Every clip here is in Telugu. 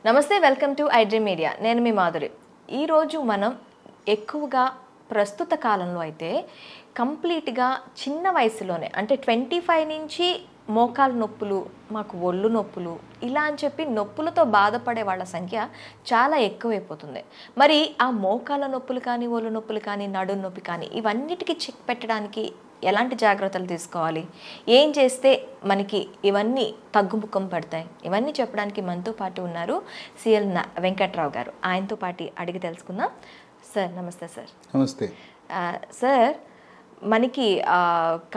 నమస్తే, వెల్కమ్ టు ఐడ్రీమ్ మీడియా. నేను మీ మాధురి. ఈరోజు మనం ఎక్కువగా ప్రస్తుత కాలంలో అయితే కంప్లీట్గా చిన్న వయసులోనే అంటే 25 నుంచి మోకాలు నొప్పులు, మాకు ఒళ్ళు నొప్పులు ఇలా అని చెప్పి నొప్పులతో బాధపడే వాళ్ళ సంఖ్య చాలా ఎక్కువైపోతుంది. మరి ఆ మోకాల నొప్పులు కానీ, ఒళ్ళు నొప్పులు కానీ, నడుము నొప్పి కానీ ఇవన్నిటికీ చెక్ పెట్టడానికి ఎలాంటి జాగ్రత్తలు తీసుకోవాలి, ఏం చేస్తే మనకి ఇవన్నీ తగ్గుముఖం పడతాయి, ఇవన్నీ చెప్పడానికి మనతో పాటు ఉన్నారు సిఎల్ వెంకట్రావు గారు. ఆయనతో పాటు అడిగి తెలుసుకుందాం. సార్ నమస్తే. సార్ నమస్తే. సార్, మనకి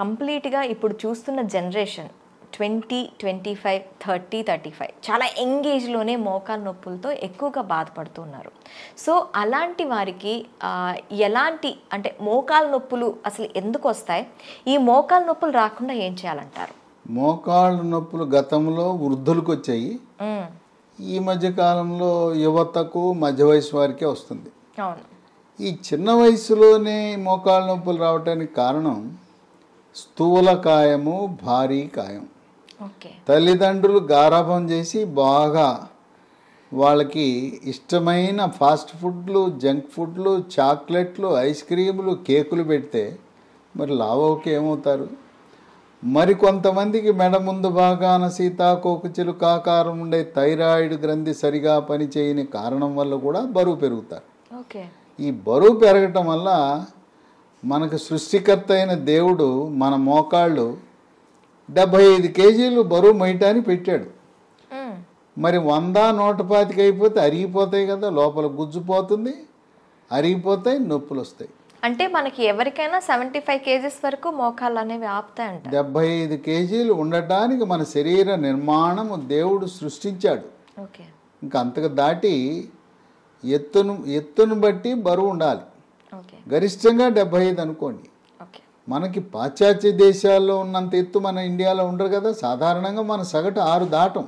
కంప్లీట్గా ఇప్పుడు చూస్తున్న జనరేషన్ 20, 25, 30, 35 చాలా యంగ్ ఏజ్లోనే మోకాలు నొప్పులతో ఎక్కువగా బాధపడుతున్నారు. సో అలాంటి వారికి ఎలాంటి అంటే మోకాలు నొప్పులు అసలు ఎందుకు వస్తాయి, ఈ మోకాలు నొప్పులు రాకుండా ఏం చేయాలంటారు? మోకాళ్ళ నొప్పులు గతంలో వృద్ధులకు వచ్చాయి, ఈ మధ్య కాలంలో యువతకు మధ్య వయసు వారికే వస్తుంది. అవును. ఈ చిన్న వయసులోనే మోకాళ్ళ నొప్పులు రావడానికి కారణం స్థూలకాయము, భారీ కాయం. తల్లిదండ్రులు గారాబం చేసి బాగా వాళ్ళకి ఇష్టమైన ఫాస్ట్ ఫుడ్లు, జంక్ ఫుడ్లు, చాక్లెట్లు, ఐస్ క్రీములు, కేకులు పెడితే మరి లావోకి ఏమవుతారు? మరి కొంతమందికి మెడ ముందు భాగాన సీతాకోకచిలుక ఆకారం ఉండే థైరాయిడ్ గ్రంథి సరిగా పనిచేయని కారణం వల్ల కూడా బరువు పెరుగుతారు. ఈ బరువు పెరగటం వల్ల మనకు సృష్టికర్త అయిన దేవుడు మన మోకాళ్ళు 75 కేజీలు బరువు మోయటానికి పెట్టాడు. మరి 100, 125 అయిపోతే అరిగిపోతాయి కదా, లోపల గుజ్జుపోతుంది, అరిగిపోతాయి, నొప్పులు వస్తాయి. అంటే మనకి ఎవరికైనా 75 కేజీస్ వరకు మోకాళ్ళు అనేవి ఆపుతాయంట. 75 కేజీలు ఉండటానికి మన శరీర నిర్మాణము దేవుడు సృష్టించాడు. ఇంకా అంతకు దాటి ఎత్తును బట్టి బరువు ఉండాలి. గరిష్టంగా 75 అనుకోండి. మనకి పాశ్చాత్య దేశాల్లో ఉన్నంత ఎత్తు మన ఇండియాలో ఉండరు కదా, సాధారణంగా మన సగటు 6 దాటం.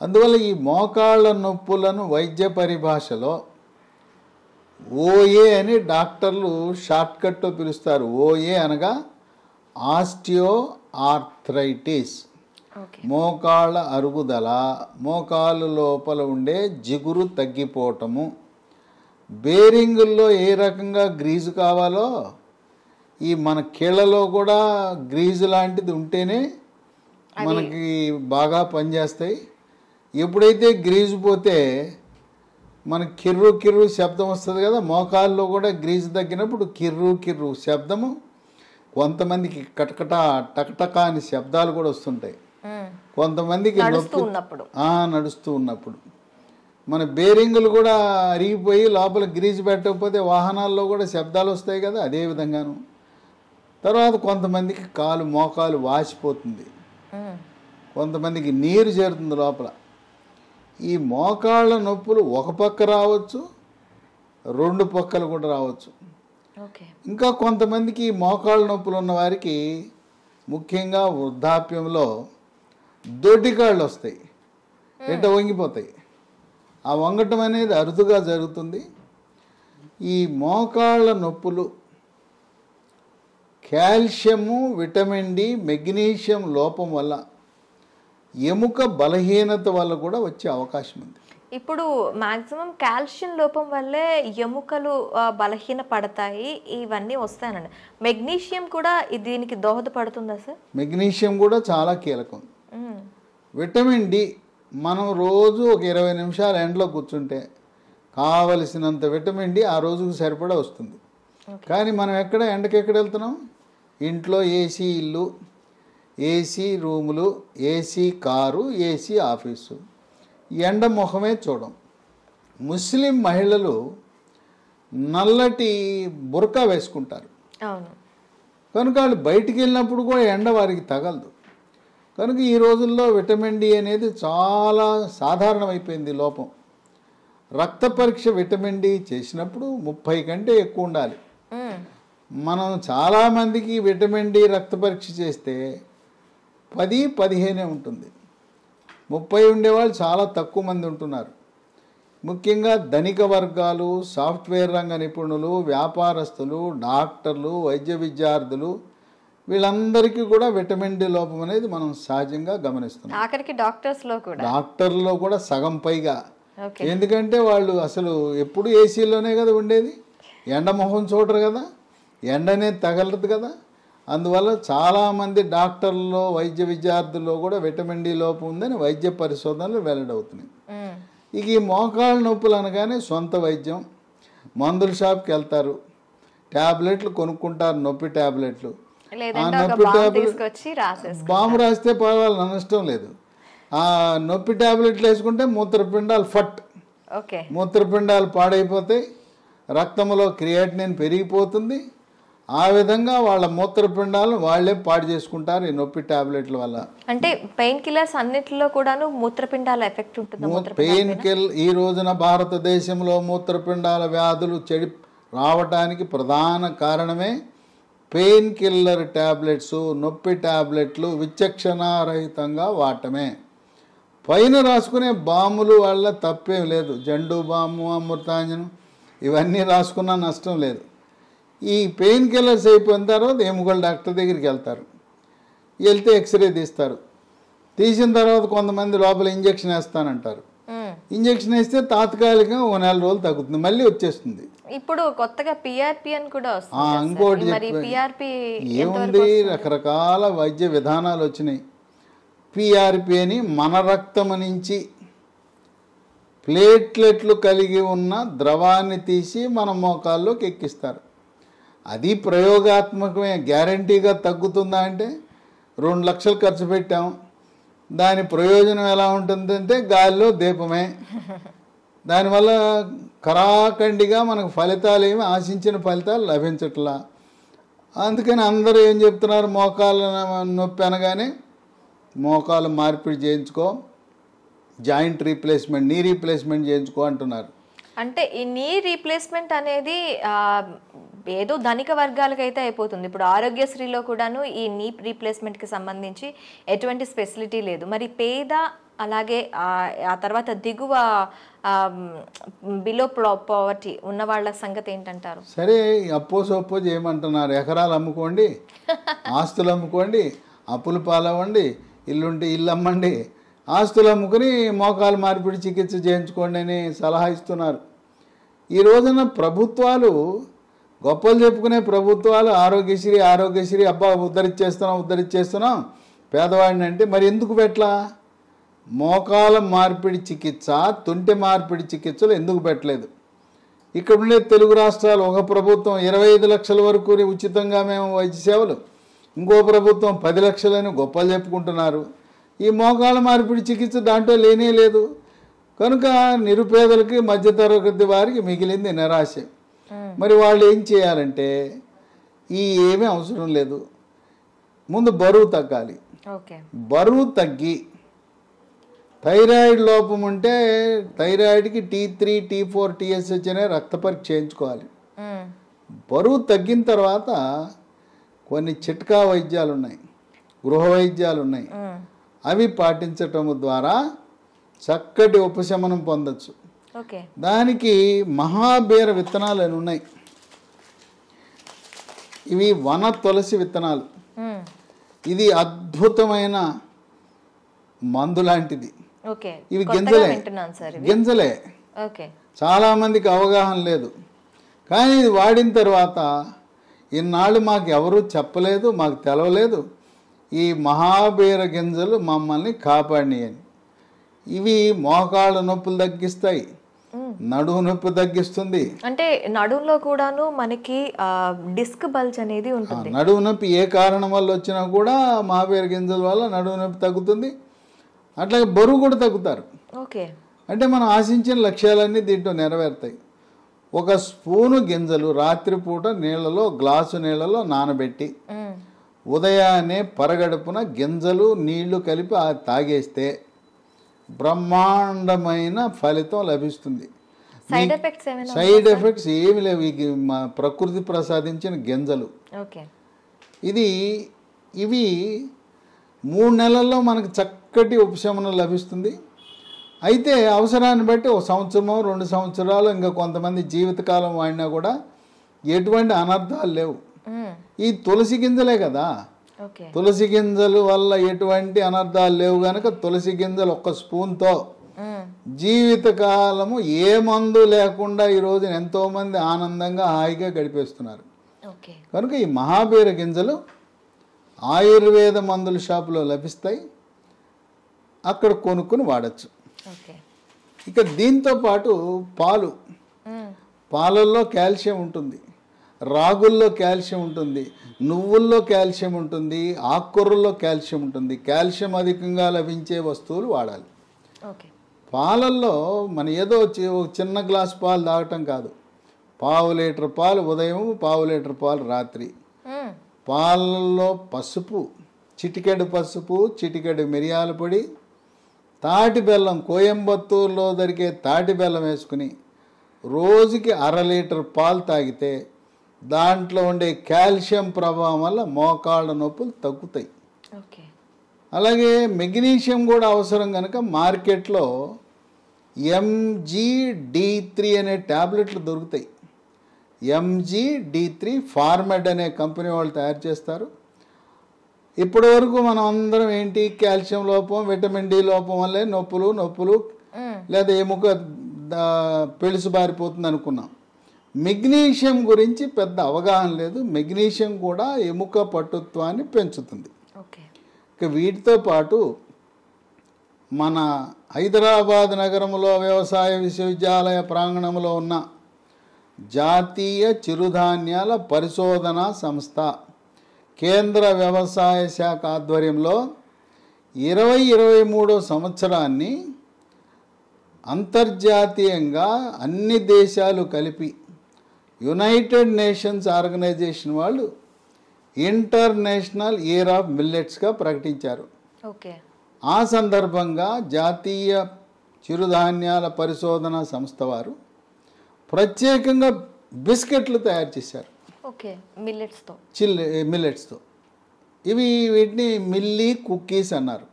అందువల్ల ఈ మోకాళ్ళ నొప్పులను వైద్య పరిభాషలో ఓఏ అని డాక్టర్లు షార్ట్కట్లో పిలుస్తారు. ఓఏ అనగా ఆస్టియో ఆర్థరైటిస్, మోకాళ్ళ అరుగుదల, మోకాలు లోపల ఉండే జిగురు తగ్గిపోవటము. బేరింగుల్లో ఏ రకంగా గ్రీజు కావాలో ఈ మన కీళ్ళలో కూడా గ్రీజు లాంటిది ఉంటేనే మనకి బాగా పనిచేస్తాయి. ఎప్పుడైతే గ్రీజు పోతే మనకి కిర్రు కిర్రు శబ్దం వస్తుంది కదా, మోకాల్లో కూడా గ్రీజు తగ్గినప్పుడు కిర్రు కిర్రు శబ్దము, కొంతమందికి కటకట టకటక అని శబ్దాలు కూడా వస్తుంటాయి. కొంతమందికి నడుస్తూ ఉన్నప్పుడు మన బేరింగులు కూడా అరిగిపోయి లోపల గ్రీజు పెట్టకపోతే వాహనాల్లో కూడా శబ్దాలు వస్తాయి కదా, అదే విధంగాను. తర్వాత కొంతమందికి మోకాలు వాసిపోతుంది, కొంతమందికి నీరు చేరుతుంది లోపల. ఈ మోకాళ్ళ నొప్పులు ఒక పక్క రావచ్చు, 2 పక్కలు కూడా రావచ్చు. ఇంకా కొంతమందికి మోకాళ్ళ నొప్పులు ఉన్న వారికి ముఖ్యంగా వృద్ధాప్యంలో దొడ్డికాళ్ళు వస్తాయి, వంగిపోతాయి. ఆ వంగటం అనేది అరుదుగా జరుగుతుంది. ఈ మోకాళ్ళ నొప్పులు కాల్షియము, విటమిన్ డి, మెగ్నీషియం లోపం వల్ల, ఎముక బలహీనత వల్ల కూడా వచ్చే అవకాశం ఉంది. ఇప్పుడు మాక్సిమం కాల్షియం లోపం వల్లే ఎముకలు బలహీన పడతాయి, ఇవన్నీ వస్తాయనండి. మెగ్నీషియం కూడా దీనికి దోహదపడుతుందా సార్? మెగ్నీషియం కూడా చాలా కీలకం. విటమిన్ డి మనం రోజు ఒక 20 నిమిషాలు ఎండలో కూర్చుంటే కావలసినంత విటమిన్ డి ఆ రోజుకు సరిపడా వస్తుంది. కానీ మనం ఎండకెక్కడ వెళ్తున్నాం? ఇంట్లో ఏసీ ఇల్లు, ఏసీ రూములు, ఏసీ కారు, ఏసీ ఆఫీసు, ఎండ ముఖమే చూడం. ముస్లిం మహిళలు నల్లటి బురకా వేసుకుంటారు కనుక వాళ్ళు బయటికి వెళ్ళినప్పుడు కూడా ఎండ వారికి తగలదు. కనుక ఈ రోజుల్లో విటమిన్ డి అనేది చాలా సాధారణమైపోయింది లోపం. రక్త పరీక్ష విటమిన్ డి చేసినప్పుడు 30 కంటే ఎక్కువ ఉండాలి. మనం చాలామందికి విటమిన్ డి రక్త పరీక్ష చేస్తే 10, 15 ఉంటుంది. 30 ఉండేవాళ్ళు చాలా తక్కువ మంది ఉంటున్నారు. ముఖ్యంగా ధనిక వర్గాలు, సాఫ్ట్వేర్ రంగ నిపుణులు, వ్యాపారస్తులు, డాక్టర్లు, వైద్య విద్యార్థులు, వీళ్ళందరికీ కూడా విటమిన్ డి లోపం అనేది మనం సహజంగా గమనిస్తున్నాం. ఆఖరికి డాక్టర్లో కూడా సగం పైగా. ఎందుకంటే వాళ్ళు అసలు ఎప్పుడు ఏసీలోనే కదా ఉండేది, ఎండ మొహం చూడరు కదా, ఎండ అనేది తగలదు కదా. అందువల్ల చాలామంది డాక్టర్లలో వైద్య విద్యార్థుల్లో కూడా విటమిన్ డి లోపం ఉందని వైద్య పరిశోధనలు వెల్లడవుతున్నాయి. ఇక ఈ మోకాళ్ళ నొప్పులు అనగానే సొంత వైద్యం, మందుల షాప్కి వెళ్తారు, ట్యాబ్లెట్లు కొనుక్కుంటారు, నొప్పి ట్యాబ్లెట్లు. ఆ నొప్పి ట్యాబ్లెట్ బాంబు రాస్తే పర్వాలేదు, నష్టం లేదు. ఆ నొప్పి ట్యాబ్లెట్లు వేసుకుంటే మూత్రపిండాలు మూత్రపిండాలు పాడైపోతాయి, రక్తంలో క్రియాటినిన్ పెరిగిపోతుంది. ఆ విధంగా వాళ్ళ మూత్రపిండాలను వాళ్ళే పాడు చేసుకుంటారు ఈ నొప్పి టాబ్లెట్ల వల్ల. అంటే పెయిన్ కిల్లర్స్ అన్నిటిలో కూడాను మూత్రపిండాల ఎఫెక్ట్ ఉంటుంది. పెయిన్ కిల్ ఈ రోజున భారతదేశంలో మూత్రపిండాల వ్యాధులు చెడి రావటానికి ప్రధాన కారణమే పెయిన్ కిల్లర్ టాబ్లెట్స్, నొప్పి టాబ్లెట్లు విచక్షణారహితంగా వాడటమే. పైన రాసుకునే బాములు వల్ల తప్పేం లేదు, జండు బాము, అమృతాంజనం ఇవన్నీ రాసుకున్నా నష్టం లేదు. ఈ పెయిన్ కిల్లర్స్ అయిపోయిన తర్వాత ఎముకల డాక్టర్ దగ్గరికి వెళ్తారు, వెళ్తే ఎక్స్రే తీస్తారు, తీసిన తర్వాత కొంతమంది లోపల ఇంజక్షన్ వేస్తానంటారు. ఇంజక్షన్ వేస్తే తాత్కాలికంగా 1 నెల రోజులు తగ్గుతుంది, మళ్ళీ వచ్చేస్తుంది. ఇప్పుడు కొత్తగా పిఆర్పి అని కూడా ఇంకోటి ఏముంది, రకరకాల వైద్య విధానాలు వచ్చినాయి. పిఆర్పి అని మన రక్తం నుంచి ప్లేట్లెట్లు కలిగి ఉన్న ద్రవాన్ని తీసి మన మోకాల్లోకి ఎక్కిస్తారు. అది ప్రయోగాత్మకమే, గ్యారంటీగా తగ్గుతుందా అంటే 2 లక్షలు ఖర్చు పెట్టాం, దాని ప్రయోజనం ఎలా ఉంటుందంటే గాలిలో దీపమే. దానివల్ల కరాఖండిగా మనకు ఫలితాలు ఏమి ఆశించిన ఫలితాలు లభించట్లా. అందుకని అందరూ ఏం చెప్తున్నారు, మోకాళ్ళ నొప్పి అనగానే మోకాలు మార్పిడి చేయించుకో, జాయింట్ రీప్లేస్మెంట్, నీ రీప్లేస్మెంట్ చేయించుకో అంటున్నారు. అంటే ఈ నీ రీప్లేస్మెంట్ అనేది ఏదో ధనిక వర్గాలకైతే అయిపోతుంది. ఇప్పుడు ఆరోగ్యశ్రీలో కూడాను ఈ నీ రీప్లేస్మెంట్కి సంబంధించి ఎటువంటి ఫెసిలిటీ లేదు. మరి అలాగే ఆ తర్వాత దిగువ బిలో పావర్టీ ఉన్న వాళ్ళ సంగతి ఏంటంటారు? సరే, అప్పో చేయమంటున్నారు. ఎకరాలు అమ్ముకోండి, ఆస్తులు అమ్ముకోండి, అప్పులు పాలవ్వండి, ఇల్లుంటే ఇల్లు అమ్మండి, ఆస్తులు అమ్ముకుని మోకాలు మార్పిడి చికిత్స చేయించుకోండి అని సలహా ఇస్తున్నారు. ఈ రోజున ప్రభుత్వాలు, గొప్పలు చెప్పుకునే ప్రభుత్వాలు ఆరోగ్యశ్రీ అబ్బా ఉద్ధరించేస్తున్నాం పేదవాడిని అంటే, మరి ఎందుకు పెట్టలా? మోకాల మార్పిడి చికిత్స, తుంటి మార్పిడి చికిత్సలు ఎందుకు పెట్టలేదు? ఇక్కడ ఉండే తెలుగు రాష్ట్రాలు, ఒక ప్రభుత్వం 25 లక్షల వరకు ఉచితంగా మేము వైద్య సేవలు, ఇంకో ప్రభుత్వం 10 లక్షలని గొప్పలు చెప్పుకుంటున్నారు. ఈ మోకాళ్ళ మార్పిడి చికిత్స దాంట్లో లేనే లేదు. కనుక నిరుపేదలకి, మధ్యతరగతి వారికి మిగిలింది నిరాశ. మరి వాళ్ళు ఏం చేయాలంటే, ఏమీ అవసరం లేదు, ముందు బరువు తగ్గాలి. బరువు తగ్గి థైరాయిడ్ లోపం ఉంటే థైరాయిడ్కి T3, T4, TSH అనే రక్త పరీక్ష చేయించుకోవాలి. బరువు తగ్గిన తర్వాత కొన్ని చిట్కా వైద్యాలు ఉన్నాయి, గృహ వైద్యాలు ఉన్నాయి. అవి పాటించటం ద్వారా చక్కటి ఉపశమనం పొందొచ్చు. దానికి మహాబీర విత్తనాలు అని ఉన్నాయి. ఇవి వన తులసి విత్తనాలు. ఇది అద్భుతమైన మందు లాంటిది. ఇవి గింజలే. చాలా మందికి అవగాహన లేదు. కానీ ఇది వాడిన తర్వాత ఇన్నాళ్ళు మాకు ఎవరూ చెప్పలేదు, మాకు తెలవలేదు, ఈ మహాబీర గింజలు మమ్మల్ని కాపాడినాయని. ఇవి మోకాళ్ళ నొప్పులు తగ్గిస్తాయి, నడుము నొప్పి తగ్గిస్తుంది. అంటే నడుములో కూడాను మనకి డిస్క్ బల్జ్ అనేది ఉంటుంది. నడుము నొప్పి ఏ కారణం వల్ల వచ్చినా కూడా మహాబీర గింజల వల్ల నడుము నొప్పి తగ్గుతుంది. అట్లాగే బరువు కూడా తగ్గుతారు. అంటే మనం ఆశించిన లక్ష్యాలన్నీ దీంట్లో నెరవేరుతాయి. 1 స్పూను గింజలు రాత్రిపూట గ్లాసు నీళ్ళలో నానబెట్టి ఉదయాన్నే పరగడుపున గింజలు నీళ్లు కలిపి తాగేస్తే బ్రహ్మాండమైన ఫలితం లభిస్తుంది. సైడ్ ఎఫెక్ట్స్ ఏమి లేవు. మా ప్రకృతి ప్రసాదించిన గింజలు. ఇవి 3 నెలల్లో మనకు చక్కటి ఉపశమనం లభిస్తుంది. అయితే అవసరాన్ని బట్టి 1 సంవత్సరమో 2 సంవత్సరాలు, ఇంకా కొంతమంది జీవితకాలం వాడినా కూడా ఎటువంటి అనర్థాలు లేవు. ఈ తులసి గింజలే కదా, ఓకే. తులసి గింజలు వల్ల ఎటువంటి అనర్థాలు లేవు కనుక తులసి గింజలు ఒక్క స్పూన్తో జీవితకాలము ఏ మందు లేకుండా ఈ రోజున ఎంతోమంది ఆనందంగా హాయిగా గడిపేస్తున్నారు. ఓకే. కనుక ఈ మహాబీర గింజలు ఆయుర్వేద మందుల షాపులో లభిస్తాయి, అక్కడ కొనుక్కుని వాడచ్చు. ఓకే. ఇక దీంతో పాటు పాలు, పాలల్లో కాల్షియం ఉంటుంది, రాగుల్లో కాల్షియం ఉంటుంది, నువ్వుల్లో కాల్షియం ఉంటుంది, ఆకుకూరల్లో కాల్షియం ఉంటుంది. కాల్షియం అధికంగా లభించే వస్తువులు వాడాలి. ఓకే. పాలల్లో మన ఏదో ఒక చిన్న గ్లాస్ పాలు తాగటం కాదు, పావు లీటర్ పాలు ఉదయం, పావు లీటర్ పాలు రాత్రి. పాలల్లో పసుపు, చిటికెడు పసుపు, చిటికెడు మిరియాల పొడి, తాటి బెల్లం, కోయంబత్తూరులో దొరికే తాటి బెల్లం వేసుకుని రోజుకి 1/2 లీటర్ పాలు తాగితే దాంట్లో ఉండే కాల్షియం ప్రభావం వల్ల మోకాళ్ళ నొప్పులు తగ్గుతాయి. ఓకే. అలాగే మెగ్నీషియం కూడా అవసరం కనుక మార్కెట్లో MGD3 అనే ట్యాబ్లెట్లు దొరుకుతాయి. MGD3 ఫార్మెడ్ అనే కంపెనీ వాళ్ళు తయారు చేస్తారు. ఇప్పటి వరకు మనం అందరం ఏంటి, కాల్షియం లోపం, విటమిన్ డి లోపం వల్లే నొప్పులు లేదా ఎముక పెళుసు బారిపోతుంది అనుకున్నాం. మెగ్నీషియం గురించి పెద్ద అవగాహన లేదు. మెగ్నీషియం కూడా ఎముక పటుత్వాన్ని పెంచుతుంది. ఇక వీటితో పాటు మన హైదరాబాద్ నగరంలో వ్యవసాయ విశ్వవిద్యాలయ ప్రాంగణంలో ఉన్న జాతీయ చిరుధాన్యాల పరిశోధనా సంస్థ కేంద్ర వ్యవసాయ శాఖ ఆధ్వర్యంలో 2023 సంవత్సరాన్ని అంతర్జాతీయంగా అన్ని దేశాలు కలిపి యునైటెడ్ నేషన్స్ ఆర్గనైజేషన్ వాళ్ళు ఇంటర్నేషనల్ ఇయర్ ఆఫ్ మిల్లెట్స్గా ప్రకటించారు. ఓకే. ఆ సందర్భంగా జాతీయ చిరుధాన్యాల పరిశోధన సంస్థ వారు ప్రత్యేకంగా బిస్కెట్లు తయారు చేశారు. ఓకే. మిల్లెట్స్తో. మిల్లెట్స్తో. వీటిని మిల్లీ కుక్కీస్ అన్నారు.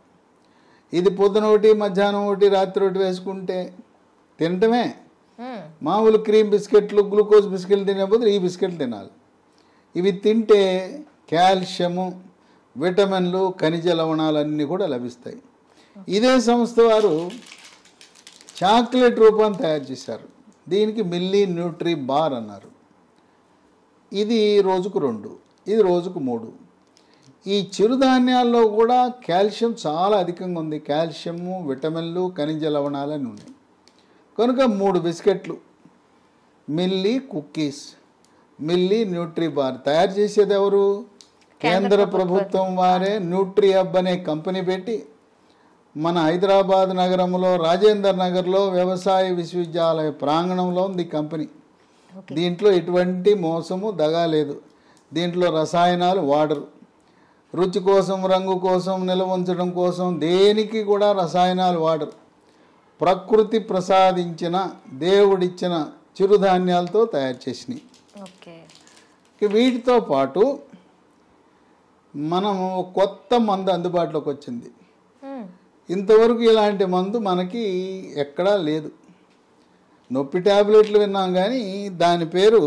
ఇది పొద్దున ఒకటి, మధ్యాహ్నం ఒకటి, రాత్రి ఒకటి వేసుకుంటే తినటమే. మామూలు క్రీమ్ బిస్కెట్లు, గ్లూకోజ్ బిస్కెట్లు తినే బదులు ఈ బిస్కెట్లు తినాలి. ఇవి తింటే కాల్షియము, విటమిన్లు, ఖనిజ లవణాలన్నీ కూడా లభిస్తాయి. ఇదే సంస్థ వారు చాక్లెట్ రూపాన్ని తయారు చేశారు. దీనికి మిల్లీ న్యూట్రీ బార్ అన్నారు. ఇది రోజుకు 2, ఇది రోజుకు 3. ఈ చిరుధాన్యాల్లో కూడా కాల్షియం చాలా అధికంగా ఉంది. కాల్షియము, విటమిన్లు, ఖనిజ లవణాలని ఉన్నాయి. కనుక 3 బిస్కెట్లు, milli cookies, milli Nutri bar తయారు చేసేది ఎవరు? కేంద్ర ప్రభుత్వం వారే న్యూట్రీ హబ్ అనే కంపెనీ పెట్టి మన హైదరాబాద్ నగరంలో రాజేందర్ నగర్లో వ్యవసాయ విశ్వవిద్యాలయ ప్రాంగణంలో ఉంది కంపెనీ. దీంట్లో ఎటువంటి మోసము దగా లేదు. దీంట్లో రసాయనాలు వాడరు. రుచి కోసం, రంగు కోసం, నిల్వ ఉంచడం కోసం దేనికి కూడా రసాయనాలు వాడరు. ప్రకృతి ప్రసాదించిన, దేవుడిచ్చిన చిరుధాన్యాలతో తయారు చేసినాయి. వీటితో పాటు మనము కొత్త మందు అందుబాటులోకి వచ్చింది. ఇంతవరకు ఇలాంటి మందు మనకి ఎక్కడా లేదు. నొప్పి ట్యాబ్లెట్లు విన్నాం కానీ దాని పేరు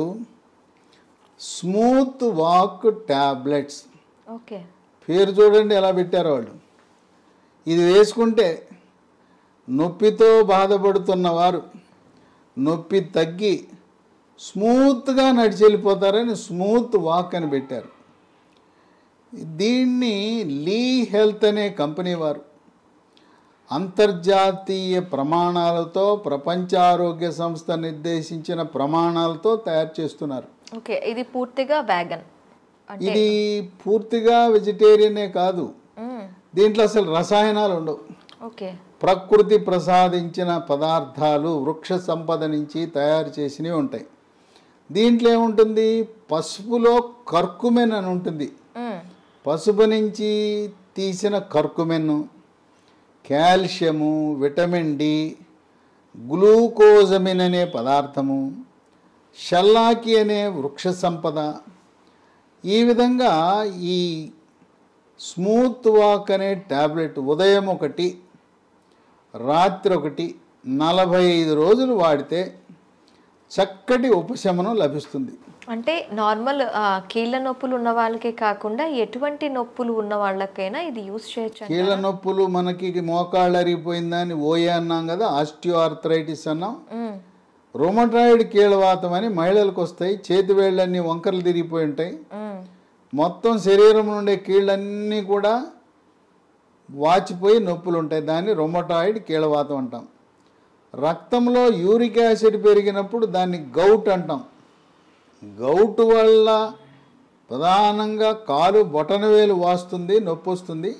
స్మూత్ వాక్ ట్యాబ్లెట్స్. ఓకే. పేరు చూడండి ఎలా పెట్టారో వాళ్ళు. ఇది వేసుకుంటే నొప్పితో బాధపడుతున్న వారు నొప్పి తగ్గి స్మూత్గా నడిచి వెళ్ళిపోతారని స్మూత్ వాక్ అని పెట్టారు. దీన్ని లీ హెల్త్ అనే కంపెనీ వారు అంతర్జాతీయ ప్రమాణాలతో, ప్రపంచ ఆరోగ్య సంస్థ నిర్దేశించిన ప్రమాణాలతో తయారు చేస్తున్నారు. ఓకే. ఇది పూర్తిగా వేగన్. ఇది పూర్తిగా వెజిటేరియనే కాదు, దీంట్లో అసలు రసాయనాలు ఉండవు. ఓకే. ప్రకృతి ప్రసాదించిన పదార్థాలు, వృక్ష సంపద నుంచి తయారు చేసినవి ఉంటాయి. దీంట్లో ఏముంటుంది? పసుపులో కర్కుమెన్ అని ఉంటుంది. పసుపు నుంచి తీసిన కర్కుమెన్, కాల్షియము, విటమిన్ డి, గ్లూకోజమిన్ అనే పదార్థము, షల్లాకి అనే వృక్ష సంపద. ఈ విధంగా ఈ స్మూత్ వాక్ అనే ట్యాబ్లెట్ ఉదయం 1, రాత్రి 1, 45 రోజులు వాడితే చక్కటి ఉపశమనం లభిస్తుంది. అంటే నార్మల్ కీళ్ళ నొప్పులు ఉన్న వాళ్ళకే కాకుండా ఎటువంటి నొప్పులు ఉన్న వాళ్ళకైనా ఇది యూస్ చేయొచ్చు. కీళ్ళ నొప్పులు మనకి మోకాళ్ళు అరిగిపోయిందని ఓఏ అన్నాం కదా, ఆస్టియో ఆర్థరైటిస్ అన్నాం. రొమటాయిడ్ కీళ్ళవాతం అని మహిళలకు వస్తాయి. చేతి వేళ్ళన్నీ వంకరలు తిరిగిపోయి ఉంటాయి. మొత్తం శరీరం నుండే కీళ్ళన్నీ కూడా వాచిపోయి నొప్పులు ఉంటాయి. దాన్ని రొమటాయిడ్ కీళ్ళవాతం అంటాం. రక్తంలో యూరిక్ యాసిడ్ పెరిగినప్పుడు దాన్ని గౌట్ అంటాం. గౌట్ వల్ల ప్రధానంగా కాలు బొటనవేలు వాస్తుంది, నొప్పి వస్తుంది.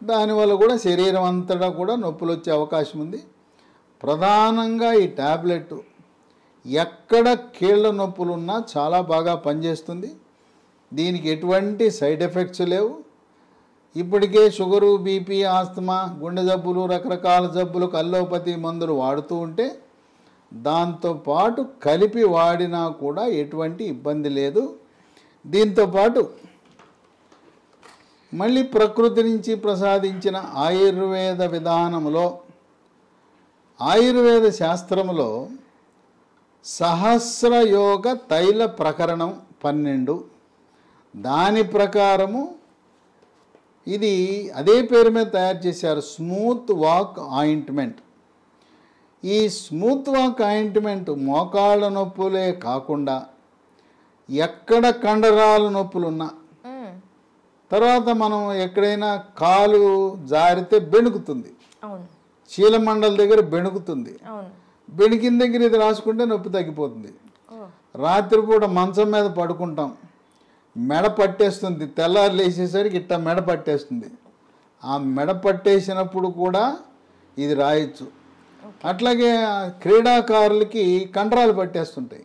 దానివల్ల కూడా శరీరం అంతటా కూడా నొప్పులు వచ్చే అవకాశం ఉంది. ప్రధానంగా ఈ ట్యాబ్లెట్ ఎక్కడ కీళ్ళ నొప్పులు ఉన్నా చాలా బాగా పనిచేస్తుంది. దీనికి ఎటువంటి సైడ్ ఎఫెక్ట్స్ లేవు. ఇప్పటికే షుగరు, బీపీ, ఆస్తమా, గుండె జబ్బులు, రకరకాల జబ్బులకు అల్లోపతి మందులు వాడుతూ ఉంటే దాంతోపాటు కలిపి వాడినా కూడా ఎటువంటి ఇబ్బంది లేదు. దీంతోపాటు మళ్ళీ ప్రకృతి నుంచి ప్రసాదించిన ఆయుర్వేద విధానంలో, ఆయుర్వేద శాస్త్రంలో సహస్రయోగ తైల ప్రకరణం 12, దాని ప్రకారము ఇది అదే పేరు మీద తయారు చేశారు, స్మూత్ వాక్ ఆయింట్మెంట్. ఈ స్మూత్ వాక్ ఆయింట్మెంట్ మోకాళ్ళ నొప్పులే కాకుండా ఎక్కడ కండరాల నొప్పులున్నా, తర్వాత మనం ఎక్కడైనా కాలు జారితే బెణుకుతుంది, చీలమండల దగ్గర బెణుకుతుంది, బెణికిన దగ్గర ఇది రాసుకుంటే నొప్పి తగ్గిపోతుంది. రాత్రిపూట మంచం మీద పడుకుంటాం, మెడ పట్టేస్తుంది, తెల్లారు లేచేసరికి ఇట్లా మెడ పట్టేస్తుంది. ఆ మెడ పట్టేసినప్పుడు కూడా ఇది రాయొచ్చు. అట్లాగే క్రీడాకారులకి కండరాలు పట్టేస్తుంటాయి,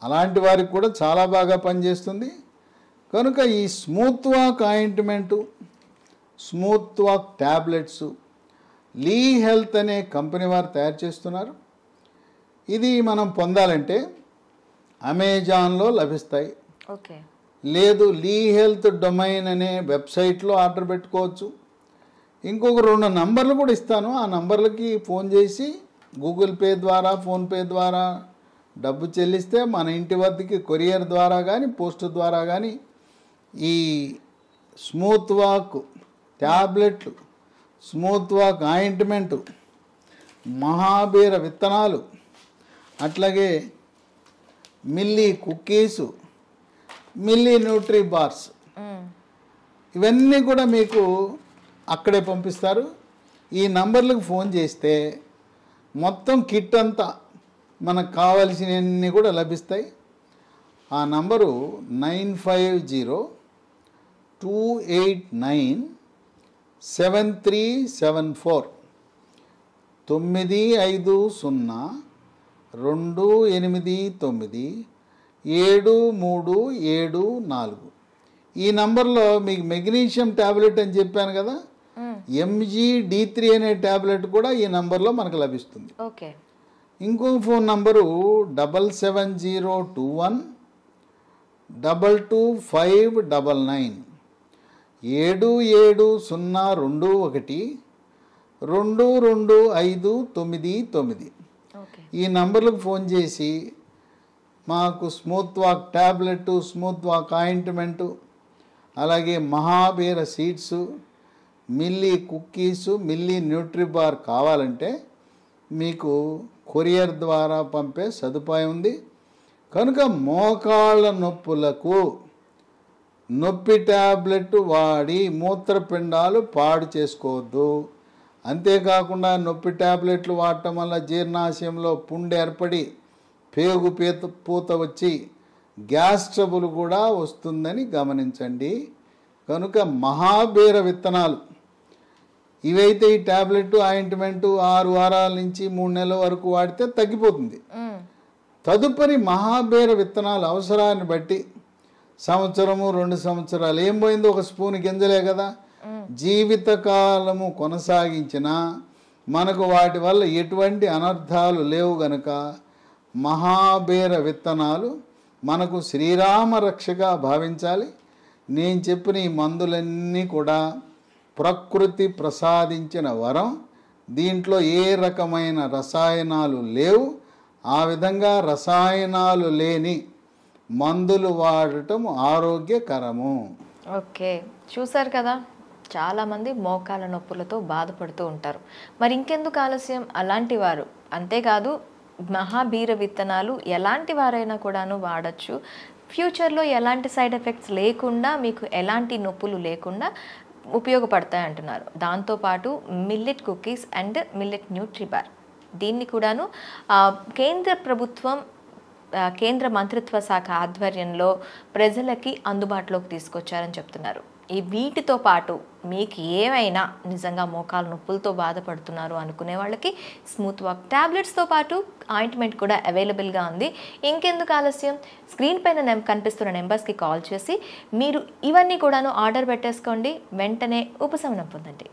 అలాంటి వారికి కూడా చాలా బాగా పనిచేస్తుంది. కనుక ఈ Smooth Walk ointment, Smooth Walk tablets Lee Health అనే కంపెనీ వారు తయారు చేస్తున్నారు. ఇది మనం పొందాలంటే అమెజాన్లో లభిస్తాయి. ఓకే, లేదు లీ హెల్త్ డొమైన్ అనే వెబ్సైట్లో ఆర్డర్ పెట్టుకోవచ్చు. ఇంకొక 2 నంబర్లు కూడా ఇస్తాను. ఆ నంబర్లకి ఫోన్ చేసి గూగుల్ పే ద్వారా, ఫోన్పే ద్వారా డబ్బు చెల్లిస్తే మన ఇంటి వద్దకి కొరియర్ ద్వారా కానీ, పోస్ట్ ద్వారా కానీ ఈ స్మూత్ వాక్ ట్యాబ్లెట్లు, స్మూత్ వాక్ ఆయింట్మెంటు, మహాబీర విత్తనాలు, అట్లాగే మిల్లీ కుక్కీసు, మిల్లీ న్యూట్రీ బార్స్, ఇవన్నీ కూడా మీకు అక్కడే పంపిస్తారు. ఈ నంబర్లకు ఫోన్ చేస్తే మొత్తం కిట్ అంతా మనకు కావలసినవన్నీ కూడా లభిస్తాయి. ఆ నంబరు 9502897374 952897374. ఈ నంబర్లో మీకు మెగ్నీషియం ట్యాబ్లెట్ అని చెప్పాను కదా, MGD3 అనే ట్యాబ్లెట్ కూడా ఈ నంబర్లో మనకు లభిస్తుంది. ఓకే, ఇంకో ఫోన్ నంబరు 77021222599 7702122599. ఈ నంబర్లకు ఫోన్ చేసి మాకు smooth walk tablet, smooth Walk ointment, అలాగే మహాబీర సీడ్స్, మిల్లీ కుక్కీసు, మిల్లీ న్యూట్రీబార్ కావాలంటే మీకు కొరియర్ ద్వారా పంపే సదుపాయం ఉంది. కనుక మోకాళ్ళ నొప్పులకు నొప్పి ట్యాబ్లెట్ వాడి మూత్రపిండాలు పాడు చేసుకోవద్దు. అంతేకాకుండా నొప్పి ట్యాబ్లెట్లు వాడటం వల్ల జీర్ణాశయంలో పుండు ఏర్పడి పేగు పూత వచ్చి గ్యాస్ ట్రబుల్ కూడా వస్తుందని గమనించండి. కనుక మహాబీర విత్తనాలు ఇవైతే ఈ ట్యాబ్లెట్ ఆయింట్మెంటు 6 వారాల నుంచి 3 నెలల వరకు వాడితే తగ్గిపోతుంది. తదుపరి మహాబీర విత్తనాలు అవసరాన్ని బట్టి సంవత్సరము 2 సంవత్సరాలు ఏం పోయిందో, ఒక స్పూన్ గింజలే కదా, జీవితకాలము కొనసాగించిన మనకు వాటి వల్ల ఎటువంటి అనర్థాలు లేవు గనుక మహాబీర విత్తనాలు మనకు శ్రీరామ రక్షగా భావించాలి. నేను చెప్పిన ఈ మందులన్నీ కూడా ప్రకృతి ప్రసాదించిన వరం. దీంట్లో ఏ రకమైన రసాయనాలు లేవు. ఆ విధంగా రసాయనాలు లేని మందులు వాడటం ఆరోగ్యకరము. ఓకే, చూసారు కదా, చాలామంది మోకాల నొప్పులతో బాధపడుతూ ఉంటారు. మరి ఇంకెందుకు ఆలస్యం? అలాంటి వారు అంతేకాదు, మహాబీర విత్తనాలు ఎలాంటి వారైనా కూడాను వాడచ్చు. ఫ్యూచర్లో ఎలాంటి సైడ్ ఎఫెక్ట్స్ లేకుండా, మీకు ఎలాంటి నొప్పులు లేకుండా ఉపయోగపడతాయి అంటున్నారు. దాంతోపాటు మిల్లెట్ కుకీస్ అండ్ మిల్లెట్ న్యూట్రిబార్, దీన్ని కూడాను కేంద్ర ప్రభుత్వం కేంద్ర మంత్రిత్వ శాఖ ఆధ్వర్యంలో ప్రజలకి అందుబాటులోకి తీసుకొచ్చారని చెప్తున్నారు. ఈ వీటితో పాటు మీకు ఏమైనా నిజంగా మోకాలు నొప్పులతో బాధపడుతున్నారు అనుకునే వాళ్ళకి స్మూత్ వాక్ ట్యాబ్లెట్స్తో పాటు ఆయింట్మెంట్ కూడా అవైలబుల్గా ఉంది. ఇంకెందుకు ఆలస్యం? స్క్రీన్ పైన కనిపిస్తున్న నెంబర్స్కి కాల్ చేసి మీరు ఇవన్నీ కూడాను ఆర్డర్ పెట్టేసుకోండి. వెంటనే ఉపశమనం పొందండి.